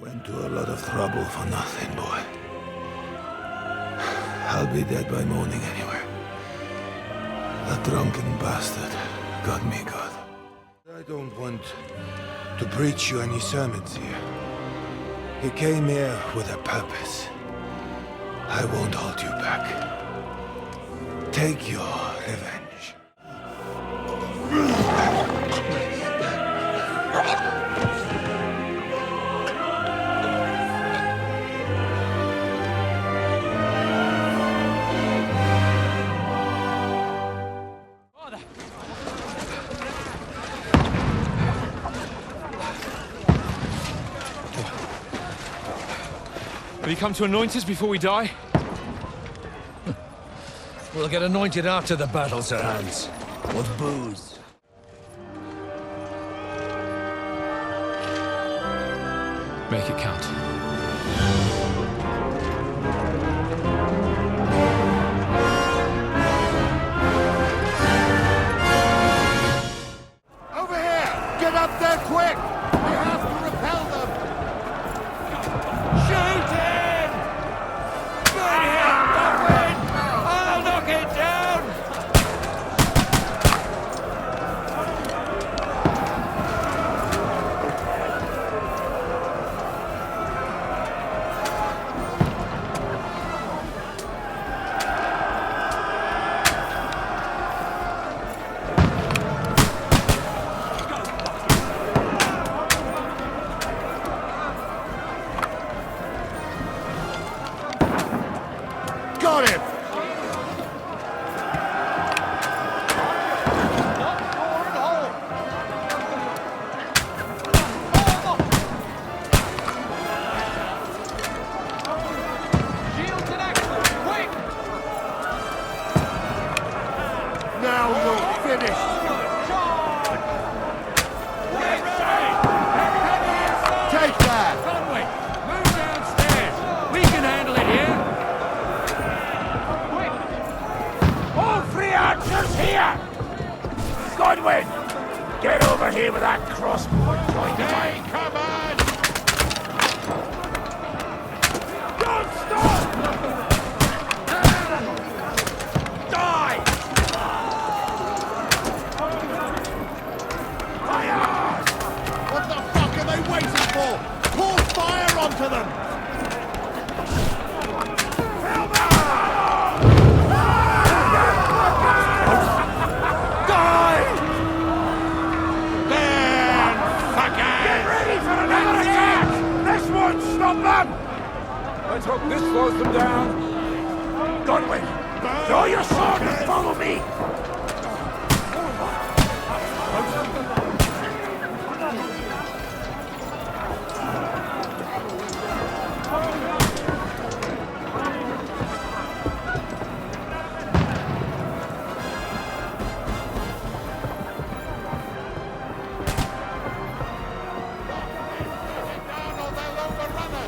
Went to a lot of trouble for nothing, boy. I'll be dead by morning anyway. That drunken bastard got me good. I don't want to preach you any sermons here. He came here with a purpose. I won't hold you back. Take your revenge. Will you come to anoint us before we die? We'll get anointed after the battle, Sir Hans. With booze. Make it count. Over here! Get up there quick! We have to repel them! Shoot him! Burn him, Godwin! I'll knock it down! Got him! Now you're finished! Take that! Conway, move downstairs! We can handle it here! All three archers here! Godwin! Get over here with that crossbow and join the fight! Come on! Don't stop! Die! Fire! What the fuck are they waiting for? Pour fire onto them! Let's hope this slows them down. Godwin, draw your sword and follow me.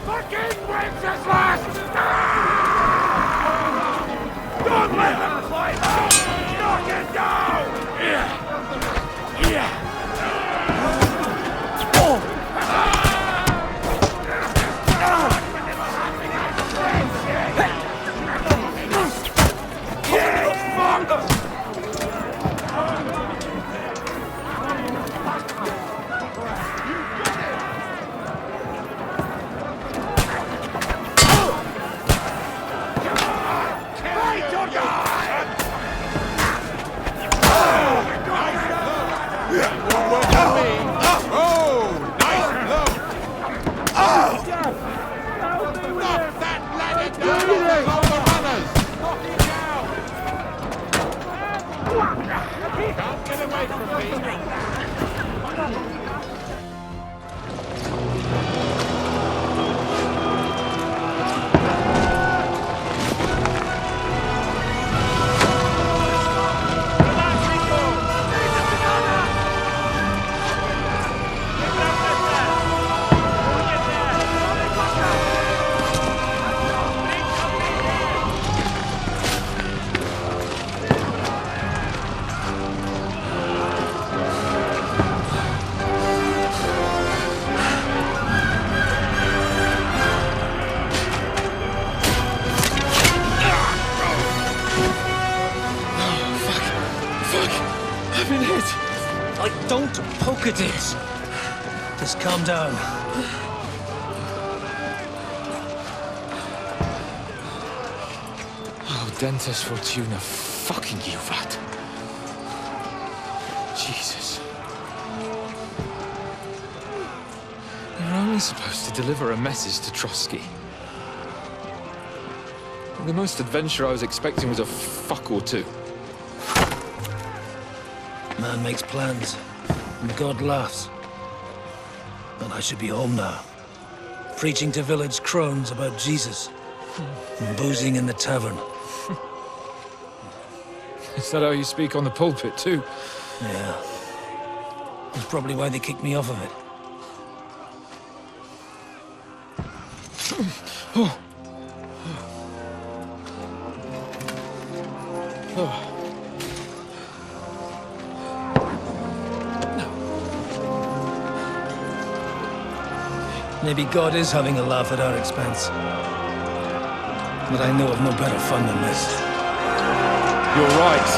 Fucking wenches last! Don't let them climb out! Knock it down! Yeah! Look at it! Just calm down. Oh, Dentes Fortuna, fucking Juvat. Jesus. You're only supposed to deliver a message to Trotsky. The most adventure I was expecting was a fuck or two. Man makes plans, and God laughs. And I should be home now, preaching to village crones about Jesus, and boozing in the tavern. Is that how you speak on the pulpit, too? Yeah. That's probably why they kicked me off of it. Oh. Maybe God is having a laugh at our expense. But I know of no better fun than this. You're right.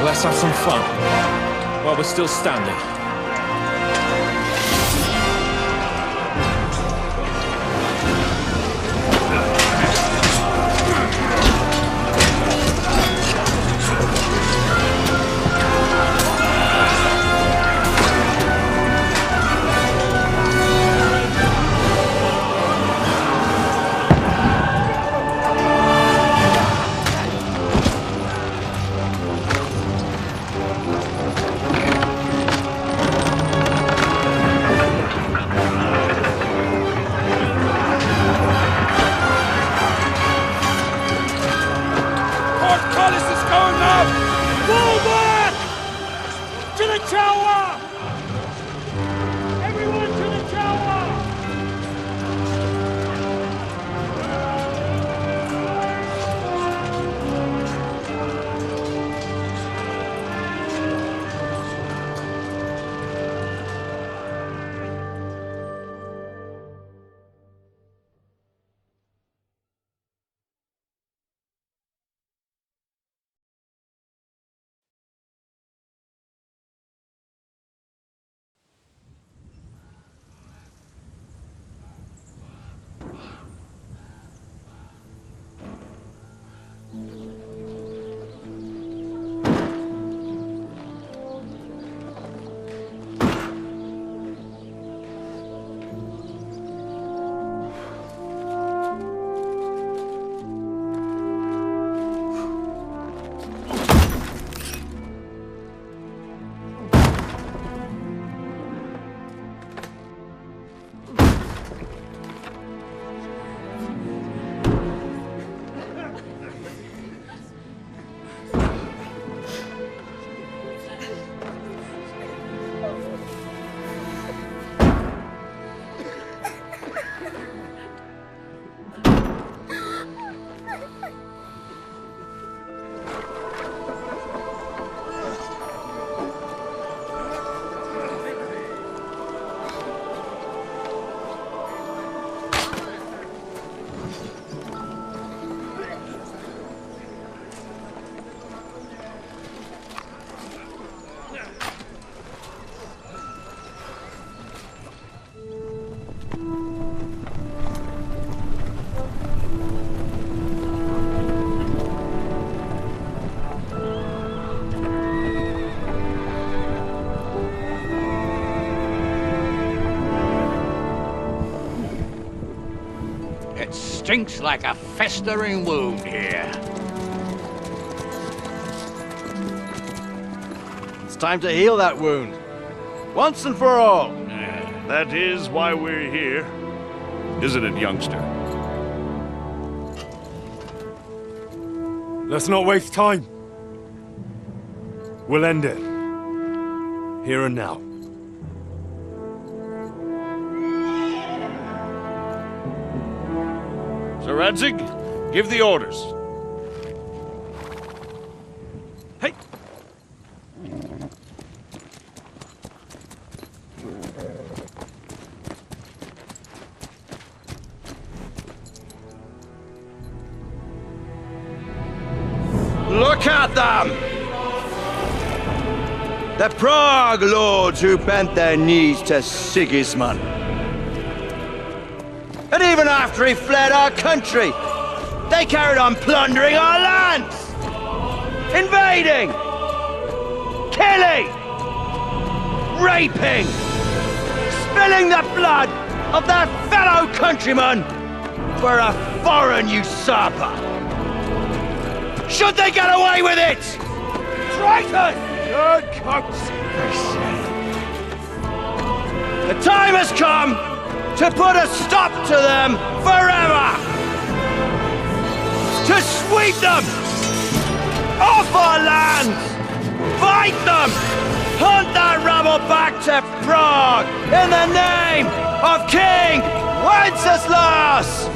Let's have some fun while we're still standing. Stinks like a festering wound here. It's time to heal that wound. Once and for all. That is why we're here. Isn't it, youngster? Let's not waste time. We'll end it. Here and now. Sir Radzig, give the orders. Hey! Look at them! The Prague lords who bent their knees to Sigismund. And even after he fled our country, they carried on plundering our lands, invading, killing, raping, spilling the blood of their fellow countrymen for a foreign usurper. Should they get away with it? Traitors! Good coats! The time has come to put a stop to them forever! To sweep them off our lands! Fight them! Hunt that rabble back to Prague in the name of King Wenceslas!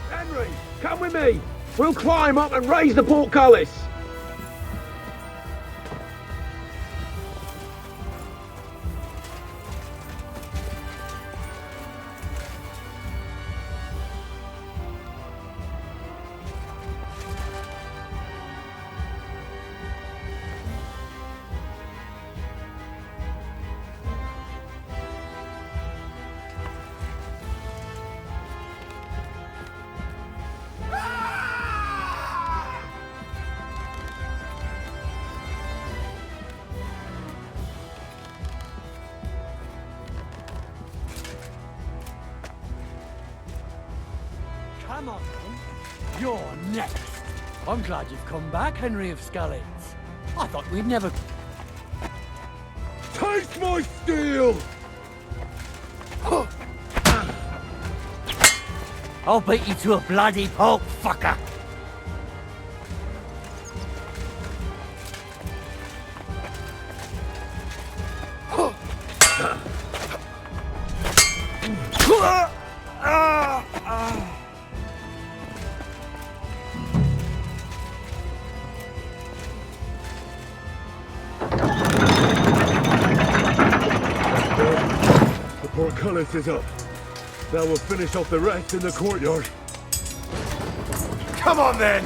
Henry, come with me. We'll climb up and raise the portcullis. Come on, then. You're next. I'm glad you've come back, Henry of Skalitz. I thought we'd never... Taste my steel! I'll beat you to a bloody pulp, fucker! The portcullis is up. Now we'll finish off the rest in the courtyard. Come on then!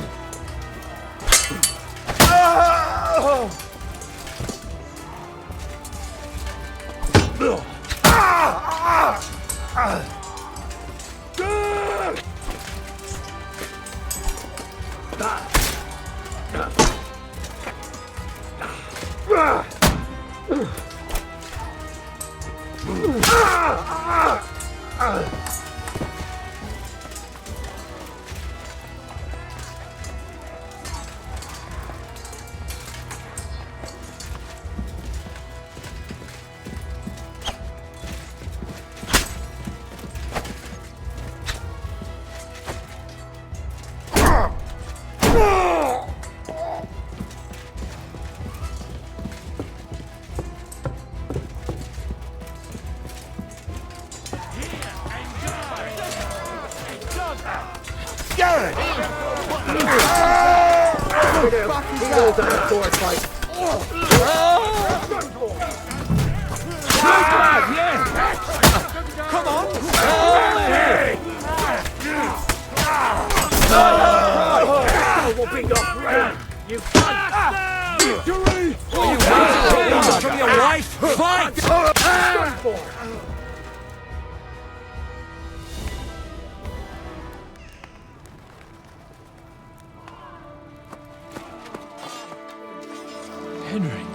Henry.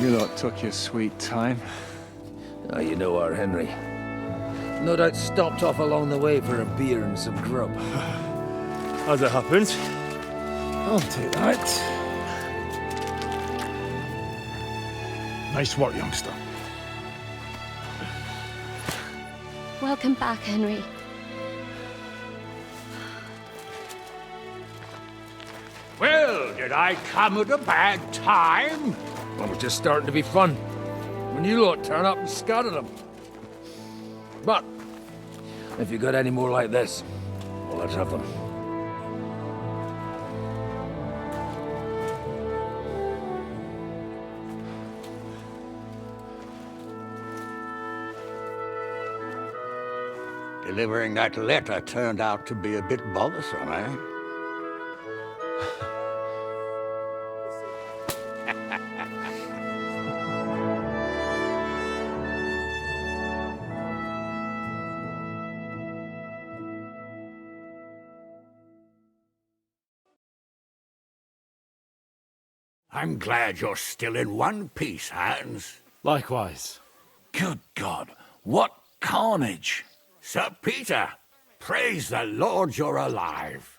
You lot took your sweet time. Ah, you know our Henry. No doubt stopped off along the way for a beer and some grub. As it happens. I'll take that. Nice work, youngster. Welcome back, Henry. Well, did I come at a bad time? Well, we're just starting to be fun. When you lot turn up and scatter them. But, if you got any more like this, well, let's have them. Delivering that letter turned out to be a bit bothersome, eh? I'm glad you're still in one piece, Hans. Likewise. Good God, what carnage! Sir Peter, praise the Lord you're alive.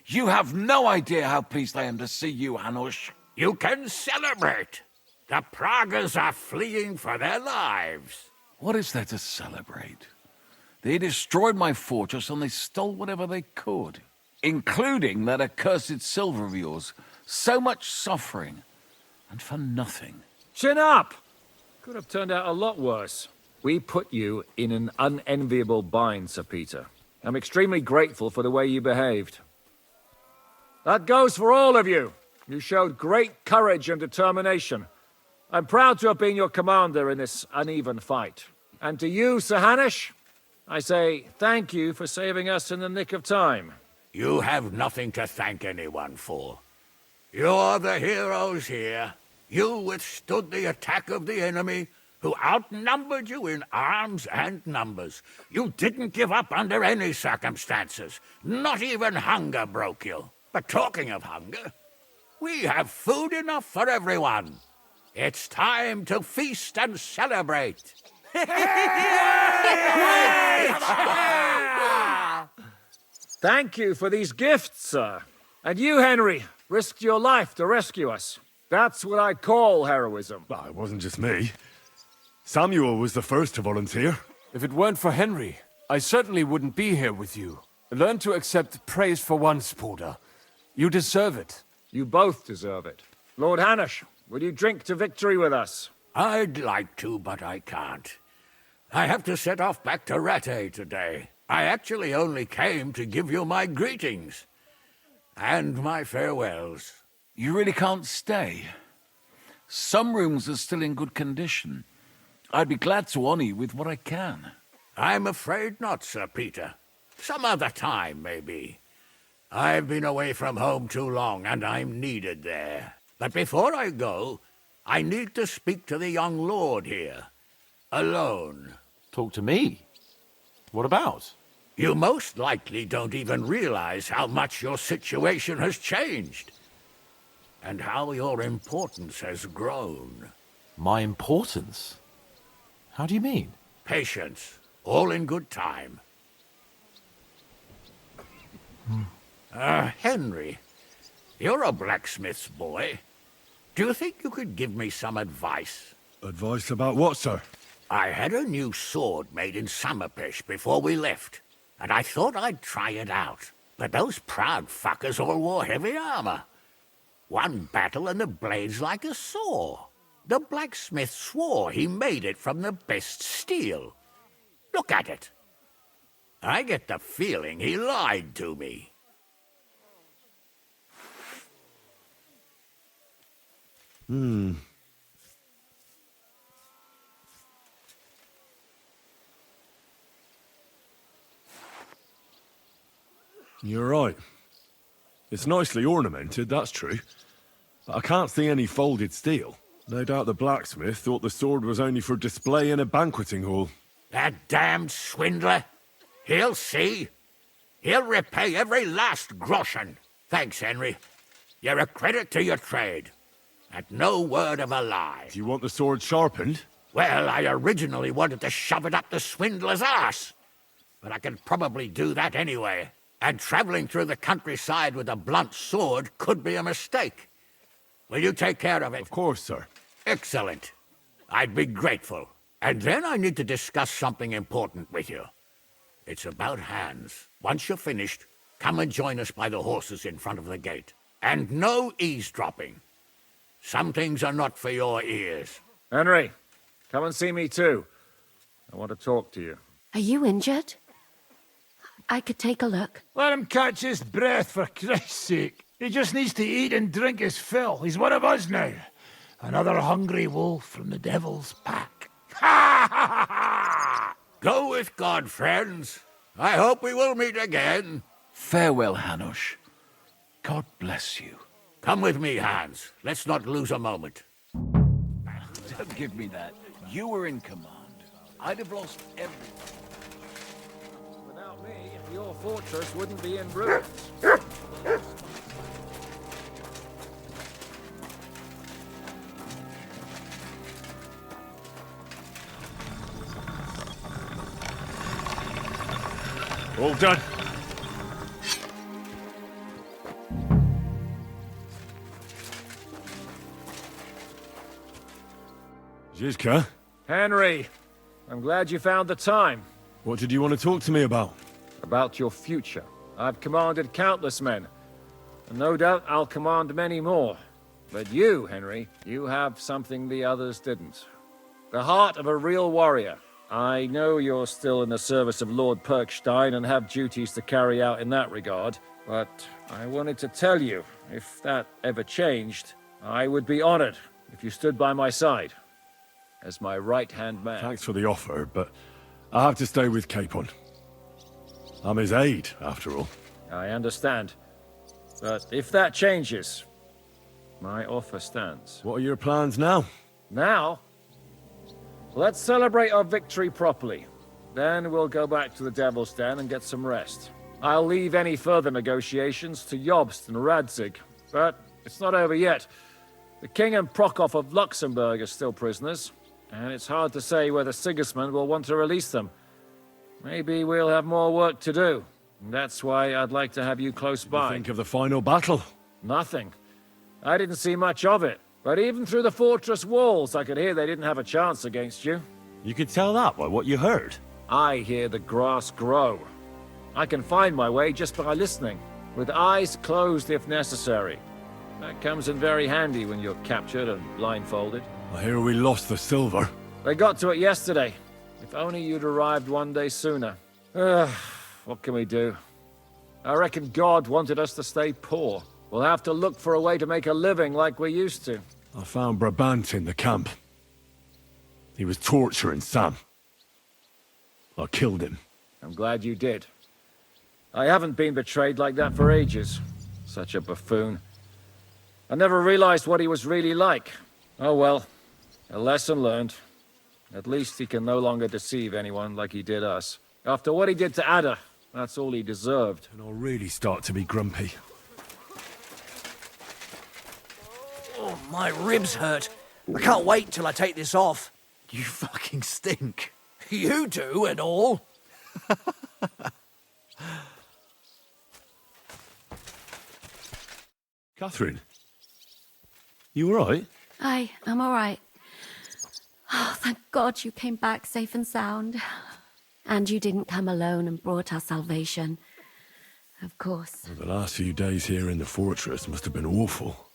You have no idea how pleased I am to see you, Hanush. You can celebrate. The Pragas are fleeing for their lives. What is there to celebrate? They destroyed my fortress and they stole whatever they could, including that accursed silver of yours. So much suffering, and for nothing. Chin up! Could have turned out a lot worse. We put you in an unenviable bind, Sir Peter. I'm extremely grateful for the way you behaved. That goes for all of you. You showed great courage and determination. I'm proud to have been your commander in this uneven fight. And to you, Sir Hanush, I say thank you for saving us in the nick of time. You have nothing to thank anyone for. You're the heroes here. You withstood the attack of the enemy, who outnumbered you in arms and numbers. You didn't give up under any circumstances. Not even hunger broke you. But talking of hunger, we have food enough for everyone. It's time to feast and celebrate. Thank you for these gifts, sir. And you, Henry, risked your life to rescue us. That's what I call heroism. Well, it wasn't just me. Samuel was the first to volunteer. If it weren't for Henry, I certainly wouldn't be here with you. Learn to accept praise for once, Porter. You deserve it. You both deserve it. Lord Hanush, will you drink to victory with us? I'd like to, but I can't. I have to set off back to Rattay today. I actually only came to give you my greetings. And my farewells. You really can't stay? Some rooms are still in good condition. I'd be glad to honor you with what I can. I'm afraid not, Sir Peter. Some other time, maybe. I've been away from home too long, and I'm needed there. But before I go, I need to speak to the young lord here. Alone. Talk to me? What about? You most likely don't even realize how much your situation has changed. And how your importance has grown. My importance? How do you mean? Patience. All in good time. Henry, you're a blacksmith's boy. Do you think you could give me some advice? Advice about what, sir? I had a new sword made in Summerpish before we left, and I thought I'd try it out. But those proud fuckers all wore heavy armor. One battle and the blade's like a saw. The blacksmith swore he made it from the best steel. Look at it. I get the feeling he lied to me. You're right. It's nicely ornamented, that's true. But I can't see any folded steel. No doubt the blacksmith thought the sword was only for display in a banqueting hall. That damned swindler. He'll see. He'll repay every last groschen. Thanks, Henry. You're a credit to your trade. And no word of a lie. Do you want the sword sharpened? Well, I originally wanted to shove it up the swindler's arse. But I can probably do that anyway. And traveling through the countryside with a blunt sword could be a mistake. Will you take care of it? Of course, sir. Excellent. I'd be grateful. And then I need to discuss something important with you. It's about Hans. Once you're finished, come and join us by the horses in front of the gate. And no eavesdropping. Some things are not for your ears. Henry, come and see me too. I want to talk to you. Are you injured? I could take a look. Let him catch his breath, for Christ's sake. He just needs to eat and drink his fill. He's one of us now. Another hungry wolf from the devil's pack. Ha ha ha ha! Go with God, friends. I hope we will meet again. Farewell, Hanush. God bless you. Come with me, Hans. Let's not lose a moment. Don't give me that. You were in command. I'd have lost everything. Without me, your fortress wouldn't be in ruins. All done. Zizka? Henry, I'm glad you found the time. What did you want to talk to me about? About your future. I've commanded countless men, and no doubt I'll command many more. But you, Henry, you have something the others didn't. The heart of a real warrior. I know you're still in the service of Lord Perkstein and have duties to carry out in that regard, but I wanted to tell you, if that ever changed, I would be honored if you stood by my side as my right-hand man. Thanks for the offer, but I have to stay with Capon. I'm his aide, after all. I understand. But if that changes, my offer stands. What are your plans now? Now? Let's celebrate our victory properly. Then we'll go back to the Devil's Den and get some rest. I'll leave any further negotiations to Jobst and Radzig, but it's not over yet. The King and Prokop of Luxembourg are still prisoners, and it's hard to say whether Sigismund will want to release them. Maybe we'll have more work to do. That's why I'd like to have you close by. What do you think of the final battle? Nothing. I didn't see much of it. But even through the fortress walls, I could hear they didn't have a chance against you. You could tell that by what you heard. I hear the grass grow. I can find my way just by listening, with eyes closed if necessary. That comes in very handy when you're captured and blindfolded. I hear we lost the silver. They got to it yesterday. If only you'd arrived one day sooner. What can we do? I reckon God wanted us to stay poor. We'll have to look for a way to make a living like we used to. I found Brabant in the camp. He was torturing Sam. I killed him. I'm glad you did. I haven't been betrayed like that for ages. Such a buffoon. I never realized what he was really like. Oh well, a lesson learned. At least he can no longer deceive anyone like he did us. After what he did to Ada, that's all he deserved. And I'll really start to be grumpy. Oh, my ribs hurt. I can't wait till I take this off. You fucking stink. You do and all. Catherine, you alright? I'm all right. Oh, thank God you came back safe and sound. And you didn't come alone and brought us salvation. Of course. Well, the last few days here in the fortress must have been awful.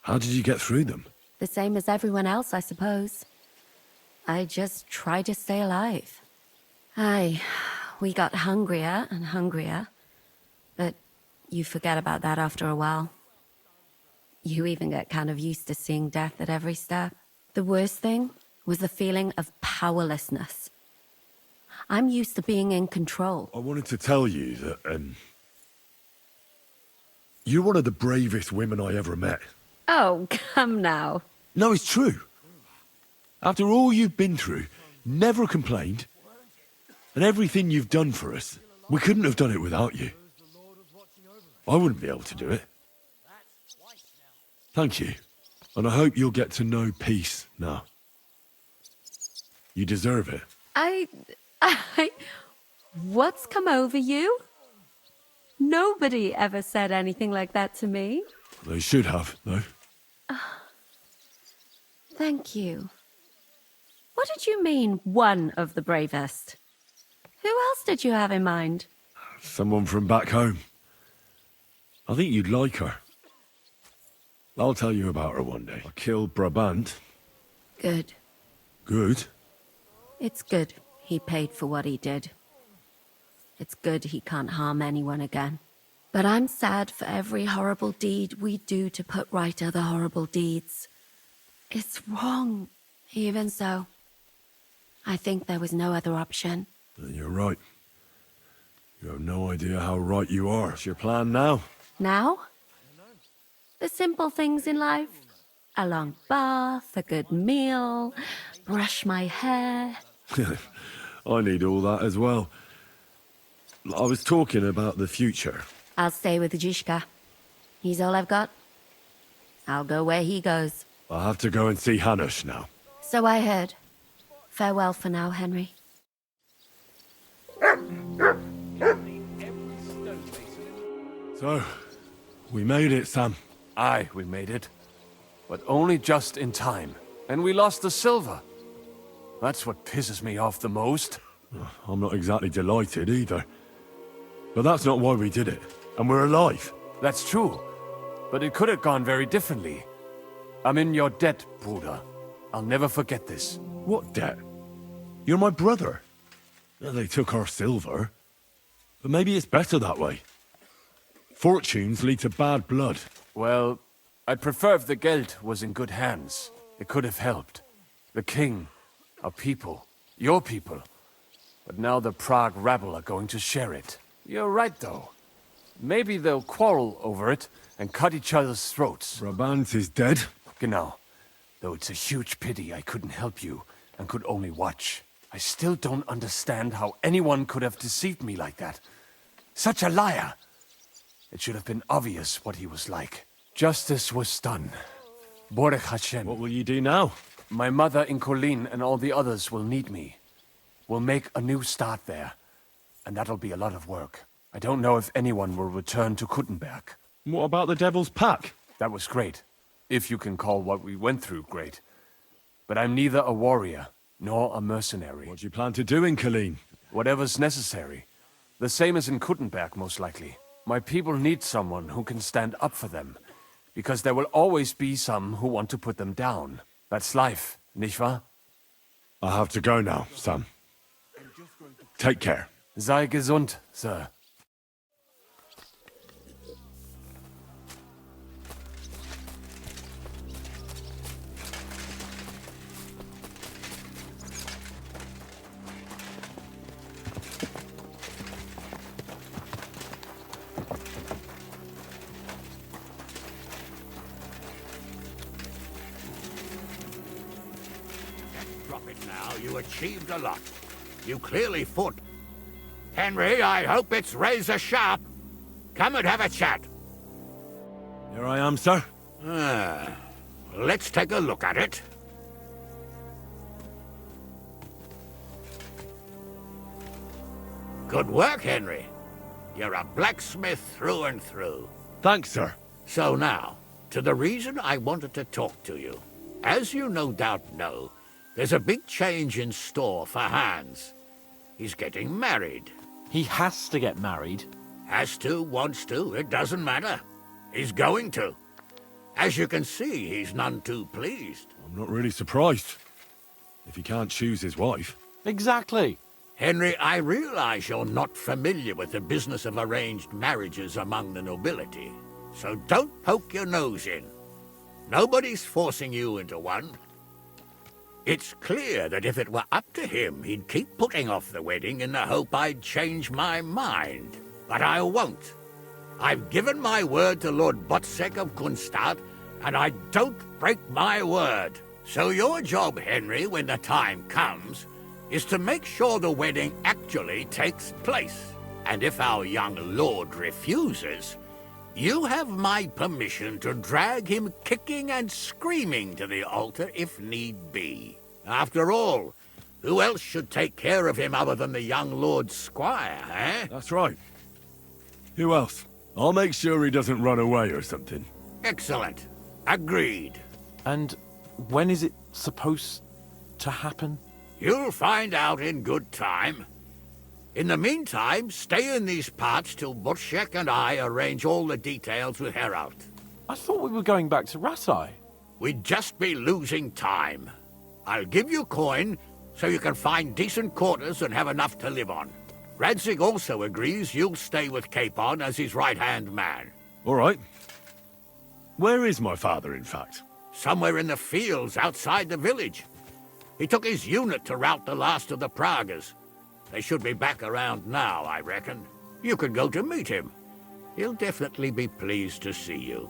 How did you get through them? The same as everyone else, I suppose. I just tried to stay alive. We got hungrier and hungrier. But you forget about that after a while. You even get kind of used to seeing death at every step. The worst thing was the feeling of powerlessness. I'm used to being in control. I wanted to tell you that, you're one of the bravest women I ever met. Oh, come now. No, it's true. After all you've been through, never complained, and everything you've done for us, we couldn't have done it without you. I wouldn't be able to do it. Thank you, and I hope you'll get to know peace now. You deserve it. What's come over you? Nobody ever said anything like that to me. They should have, though. Thank you. What did you mean, one of the bravest? Who else did you have in mind? Someone from back home. I think you'd like her. I'll tell you about her one day. I killed Brabant. Good. Good? It's good he paid for what he did. It's good he can't harm anyone again. But I'm sad for every horrible deed we do to put right other horrible deeds. It's wrong, even so. I think there was no other option. You're right. You have no idea how right you are. What's your plan now? Now? The simple things in life. A long bath, a good meal, brush my hair. I need all that as well. I was talking about the future. I'll stay with Zizka. He's all I've got. I'll go where he goes. I have to go and see Hanush now. So I heard. Farewell for now, Henry. So, we made it, Sam. Aye, we made it. But only just in time. And we lost the silver. That's what pisses me off the most. I'm not exactly delighted either. But that's not why we did it. And we're alive. That's true. But it could have gone very differently. I'm in your debt, Bruder. I'll never forget this. What debt? You're my brother. They took our silver. But maybe it's better that way. Fortunes lead to bad blood. Well, I'd prefer if the Geld was in good hands. It could have helped. The king, our people, your people. But now the Prague rabble are going to share it. You're right, though. Maybe they'll quarrel over it and cut each other's throats. Brabant is dead. Genau. Though it's a huge pity I couldn't help you and could only watch. I still don't understand how anyone could have deceived me like that. Such a liar! It should have been obvious what he was like. Justice was done. Borech Hashem. What will you do now? My mother in Kolin and all the others will need me. We'll make a new start there. And that'll be a lot of work. I don't know if anyone will return to Kuttenberg. What about the Devil's Pack? That was great. If you can call what we went through great. But I'm neither a warrior, nor a mercenary. What do you plan to do in Kolin? Whatever's necessary. The same as in Kuttenberg, most likely. My people need someone who can stand up for them. Because there will always be some who want to put them down. That's life, nicht wahr? I have to go now, Sam. Take care. Sei gesund, Sir. Drop it now. You achieved a lot. You clearly fought. Henry, I hope it's razor sharp. Come and have a chat. Here I am, sir. Let's take a look at it. Good work, Henry. You're a blacksmith through and through. Thanks, sir. So now, to the reason I wanted to talk to you. As you no doubt know, there's a big change in store for Hans. He's getting married. He has to get married. Has to, wants to, it doesn't matter. He's going to. As you can see, he's none too pleased. I'm not really surprised. If he can't choose his wife. Exactly. Henry, I realize you're not familiar with the business of arranged marriages among the nobility, so don't poke your nose in. Nobody's forcing you into one. It's clear that if it were up to him, he'd keep putting off the wedding in the hope I'd change my mind. But I won't. I've given my word to Lord Botsek of Kunstad, and I don't break my word. So your job, Henry, when the time comes, is to make sure the wedding actually takes place. And if our young lord refuses, you have my permission to drag him kicking and screaming to the altar if need be. After all, who else should take care of him other than the young lord's squire, eh? That's right. Who else? I'll make sure he doesn't run away or something. Excellent. Agreed. And when is it supposed to happen? You'll find out in good time. In the meantime, stay in these parts till Botsek and I arrange all the details with Herald. I thought we were going back to Rasai. We'd just be losing time. I'll give you coin so you can find decent quarters and have enough to live on. Radzig also agrees you'll stay with Capon as his right-hand man. All right. Where is my father, in fact? Somewhere in the fields outside the village. He took his unit to rout the last of the Pragas. They should be back around now, I reckon. You could go to meet him. He'll definitely be pleased to see you.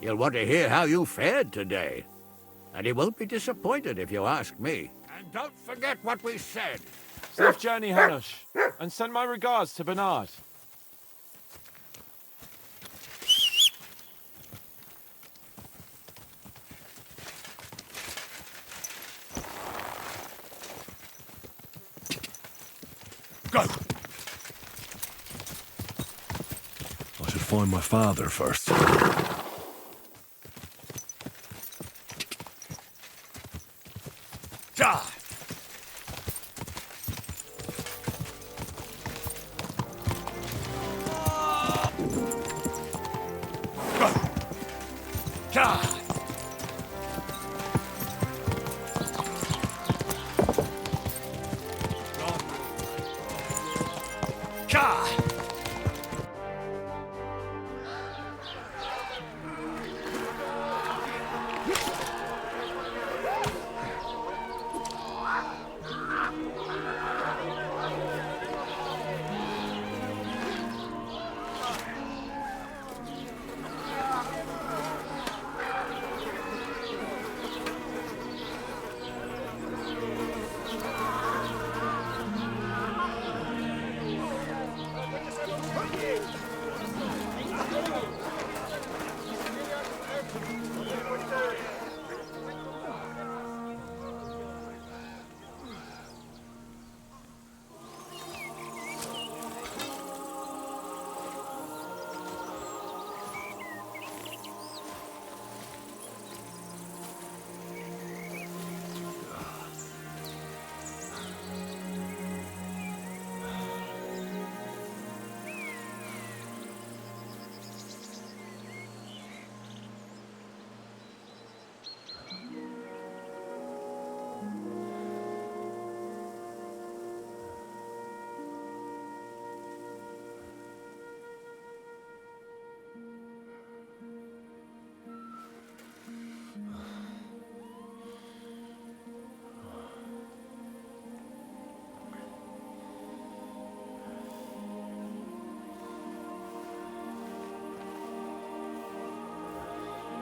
He'll want to hear how you fared today. And he won't be disappointed if you ask me. And don't forget what we said. Safe journey, Hanush. And send my regards to Bernard. Go! I should find my father first. Die!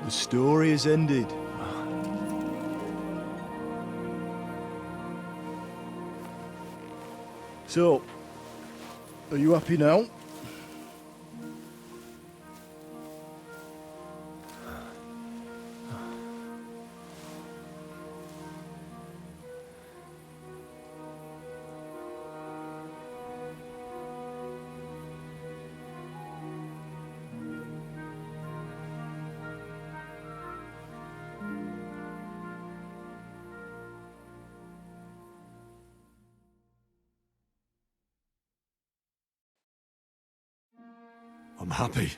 The story has ended. So, are you happy now? I'm happy.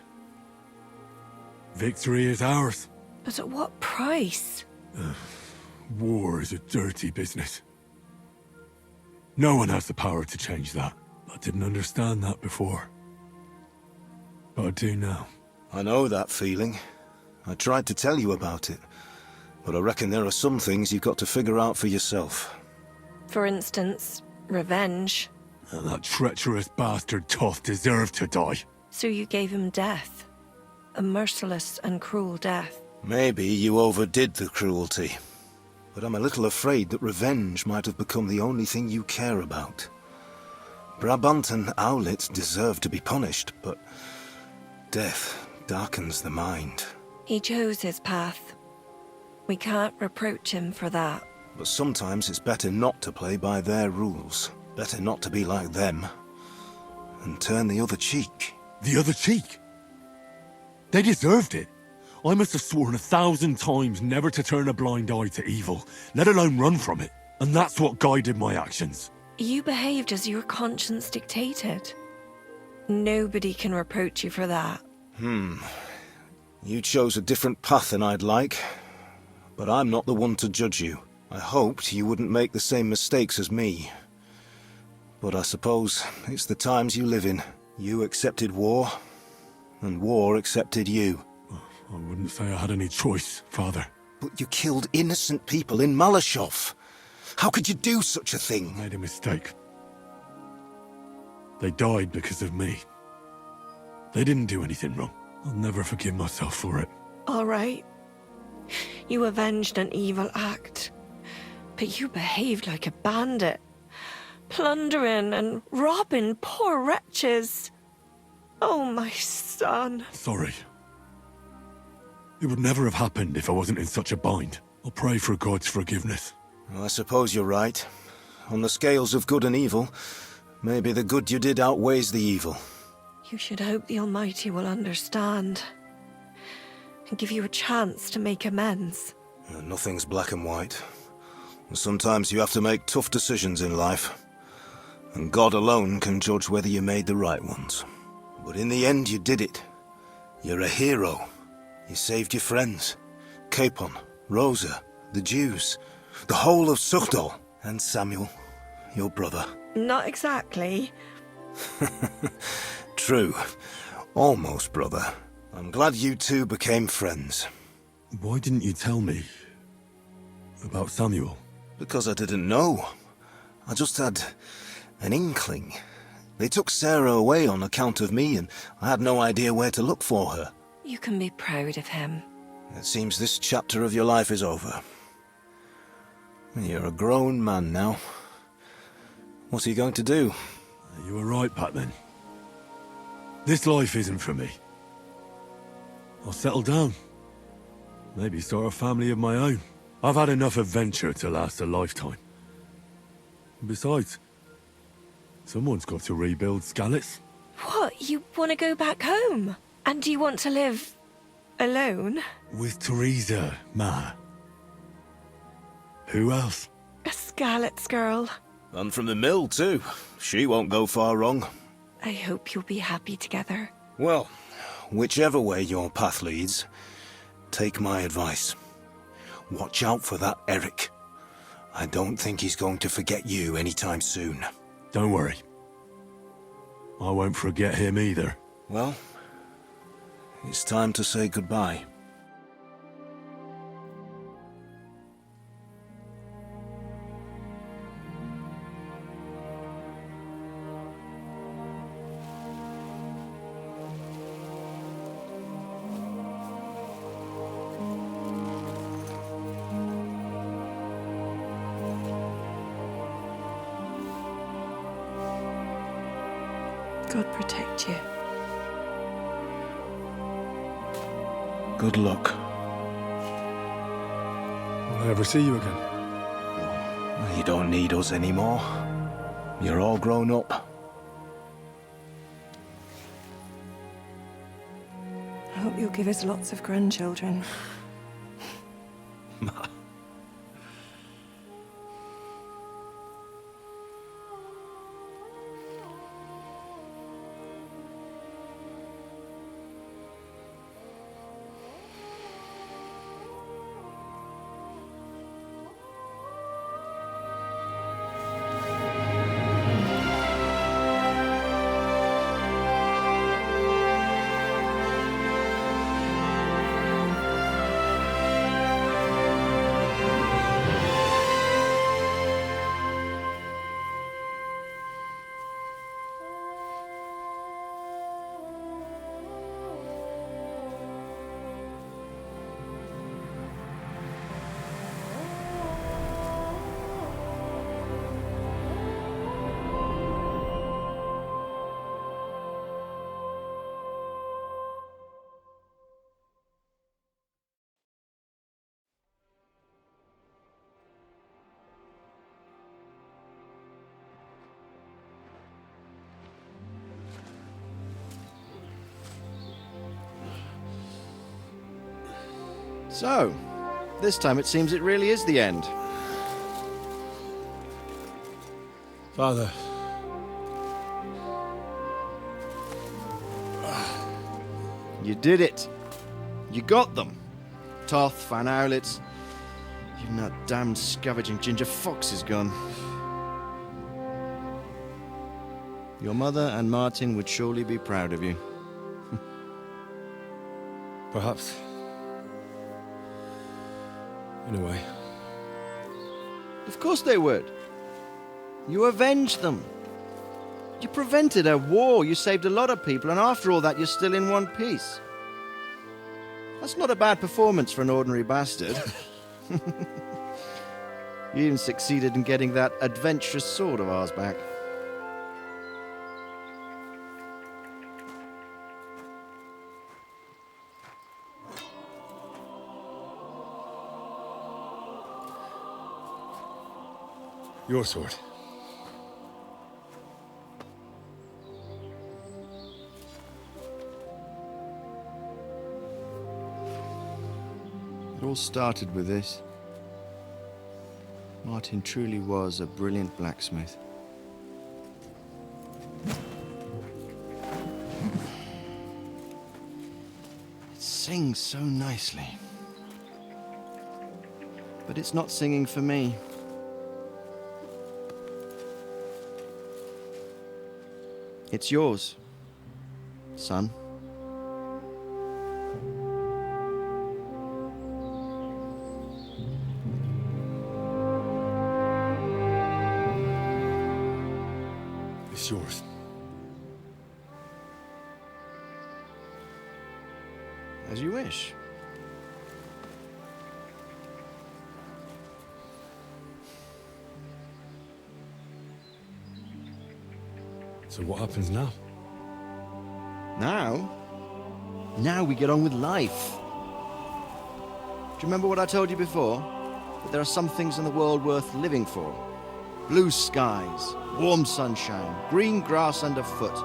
Victory is ours. But at what price? War is a dirty business. No one has the power to change that. I didn't understand that before. But I do now. I know that feeling. I tried to tell you about it. But I reckon there are some things you've got to figure out for yourself. For instance, revenge. And that treacherous bastard Toth deserved to die. So you gave him death. A merciless and cruel death. Maybe you overdid the cruelty. But I'm a little afraid that revenge might have become the only thing you care about. Brabantan owlets deserve to be punished, but death darkens the mind. He chose his path. We can't reproach him for that. But sometimes it's better not to play by their rules. Better not to be like them. And turn the other cheek. The other cheek? They deserved it. I must have sworn 1,000 times never to turn a blind eye to evil, let alone run from it. And that's what guided my actions. You behaved as your conscience dictated. Nobody can reproach you for that. You chose a different path than I'd like. But I'm not the one to judge you. I hoped you wouldn't make the same mistakes as me. But I suppose it's the times you live in. You accepted war, and war accepted you. I wouldn't say I had any choice, Father. But you killed innocent people in Malashov. How could you do such a thing? I made a mistake. They died because of me. They didn't do anything wrong. I'll never forgive myself for it. All right. You avenged an evil act. But you behaved like a bandit. Plundering and robbing poor wretches. Oh, my son. Sorry. It would never have happened if I wasn't in such a bind. I'll pray for God's forgiveness. I suppose you're right. On the scales of good and evil, maybe the good you did outweighs the evil. You should hope the Almighty will understand. And give you a chance to make amends. Nothing's black and white. Sometimes you have to make tough decisions in life. And God alone can judge whether you made the right ones. But in the end, you did it. You're a hero. You saved your friends. Capon, Rosa, the Jews, the whole of Sugdol, and Samuel, your brother. Not exactly. True. Almost brother. I'm glad you two became friends. Why didn't you tell me about Samuel? Because I didn't know. I just had an inkling. They took Sarah away on account of me, and I had no idea where to look for her. You can be proud of him. It seems this chapter of your life is over. You're a grown man now. What's he going to do? You were right back then. This life isn't for me. I'll settle down. Maybe start a family of my own. I've had enough adventure to last a lifetime. Besides, someone's got to rebuild Skalitz. What? You want to go back home? And do you want to live alone? With Teresa, Ma. Who else? A Skalitz girl. And from the mill, too. She won't go far wrong. I hope you'll be happy together. Well, whichever way your path leads, take my advice. Watch out for that Eric. I don't think he's going to forget you anytime soon. Don't worry. I won't forget him either. Well, it's time to say goodbye. God protect you. Good luck. Will I ever see you again? You don't need us anymore. You're all grown up. I hope you'll give us lots of grandchildren. So, this time it seems it really is the end. Father. You did it. You got them. Toth, Van Owlets. Even that damned scavenging ginger fox is gone. Your mother and Martin would surely be proud of you. Perhaps. In a way. Of course they would. You avenged them. You prevented a war. You saved a lot of people, and after all that, you're still in one piece. That's not a bad performance for an ordinary bastard. You even succeeded in getting that adventurous sword of ours back. Your sword. It all started with this. Martin truly was a brilliant blacksmith. It sings so nicely. But it's not singing for me. It's yours, son. It's yours. As you wish. So what happens now? Now? Now we get on with life. Do you remember what I told you before? That there are some things in the world worth living for. Blue skies, warm sunshine, green grass underfoot,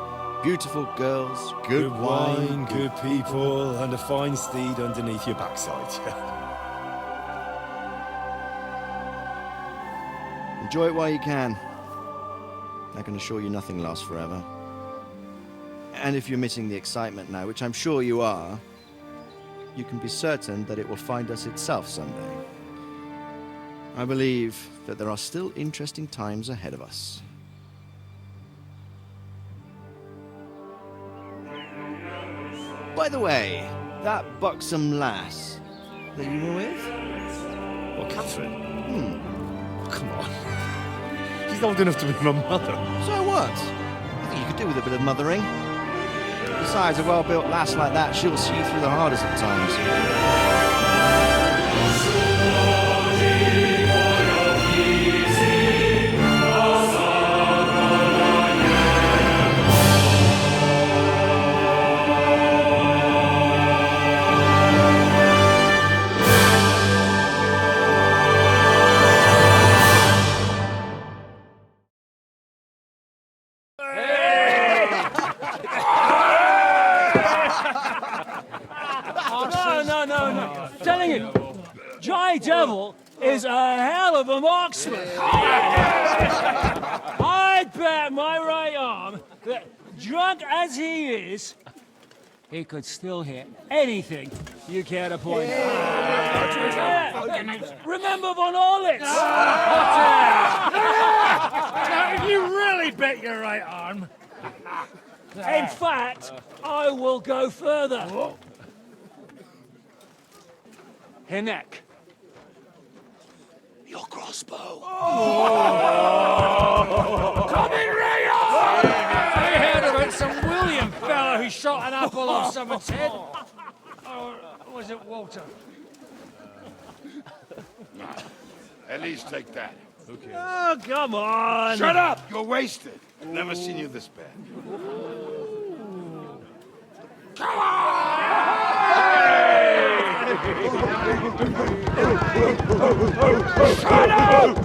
beautiful girls, good wine, good people, and a fine steed underneath your backside. Enjoy it while you can. I can assure you nothing lasts forever. And if you're missing the excitement now, which I'm sure you are, you can be certain that it will find us itself someday. I believe that there are still interesting times ahead of us. By the way, that buxom lass that you were with? What, Catherine? Come on. She's old enough to be my mother. So what? I think you could do with a bit of mothering. Besides, a well-built lass like that, she'll see you through the hardest of times. No. Telling you, Jai Devil is a hell of a marksman. I'd bet my right arm that, drunk as he is, he could still hit anything you care to point out. Remember Von Orlitz? Now, you really bet your right arm. In fact, I will go further. Her neck. Your crossbow. Come in, Rayo! I heard about some William fella who shot an apple off someone's head. Or was it Walter? At least take that. Okay. Oh, come on! Shut up! You're wasted. I've never seen you this bad. Come on! Shut up!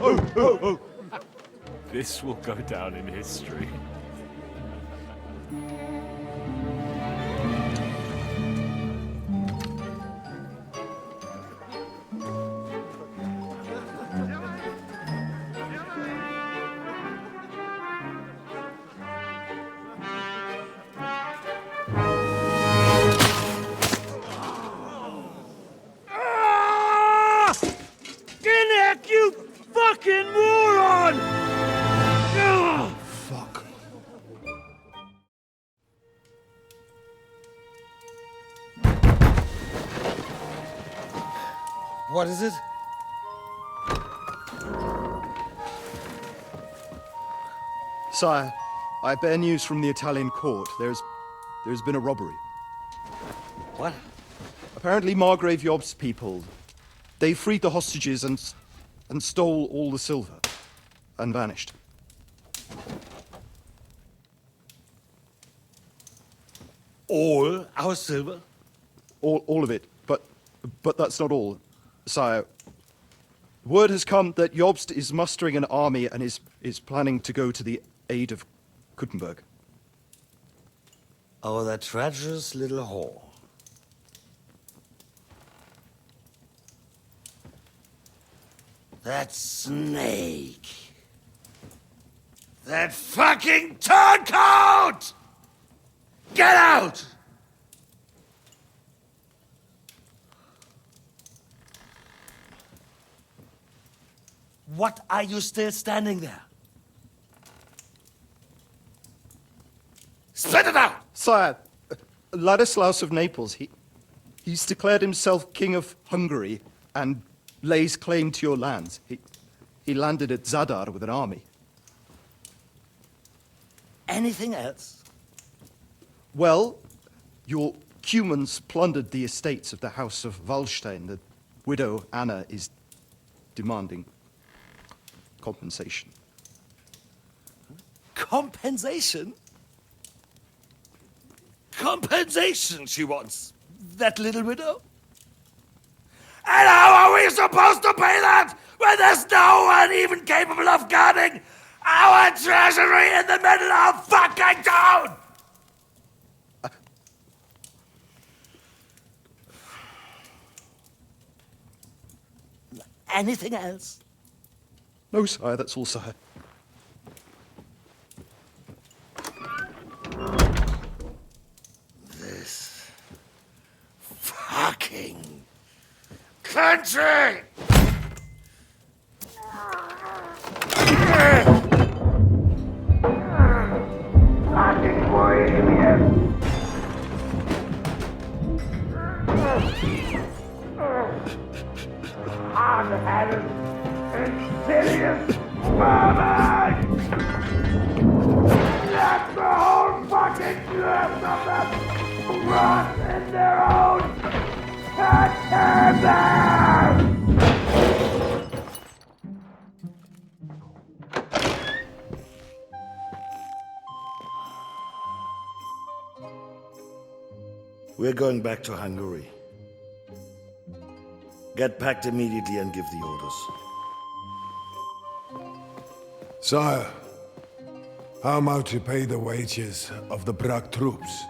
This will go down in history. You fucking moron! Fuck. What is it? Sire, I bear news from the Italian court. There's been a robbery. What? Apparently Margrave Yob's people, they freed the hostages and stole all the silver and vanished. All our silver? All of it, but that's not all, sire. Word has come that Jobst is mustering an army and is planning to go to the aid of Kuttenberg. Oh, that treacherous little whore. That snake. That fucking turncoat! Get out! What are you still standing there? Spit it out! Sire, Ladislaus of Naples, he's declared himself King of Hungary and lays claim to your lands. He landed at Zadar with an army. Anything else? Well, your Cumans plundered the estates of the House of Wallstein. The widow Anna is demanding compensation. Compensation? Compensation she wants, that little widow? And how are we supposed to pay that when there's no one even capable of guarding our treasury in the middle of fucking town? Anything else? No, sire, that's all, sire. This fucking country! Fucking Bohemia! Hard-headed, insidious vermin! That's the whole fucking group of them rot in their own catacomb! We're going back to Hungary. Get packed immediately and give the orders. Sire, How am I to pay the wages of the Prague troops?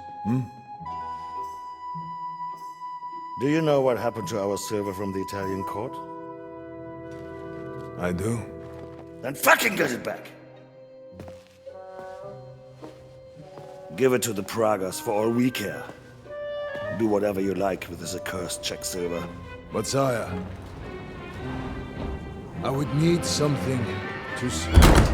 Do you know what happened to our silver from the Italian court? I do. Then fucking get it back! Give it to the Pragas for all we care. Do whatever you like with this accursed Czech silver. But sire, I would need something to...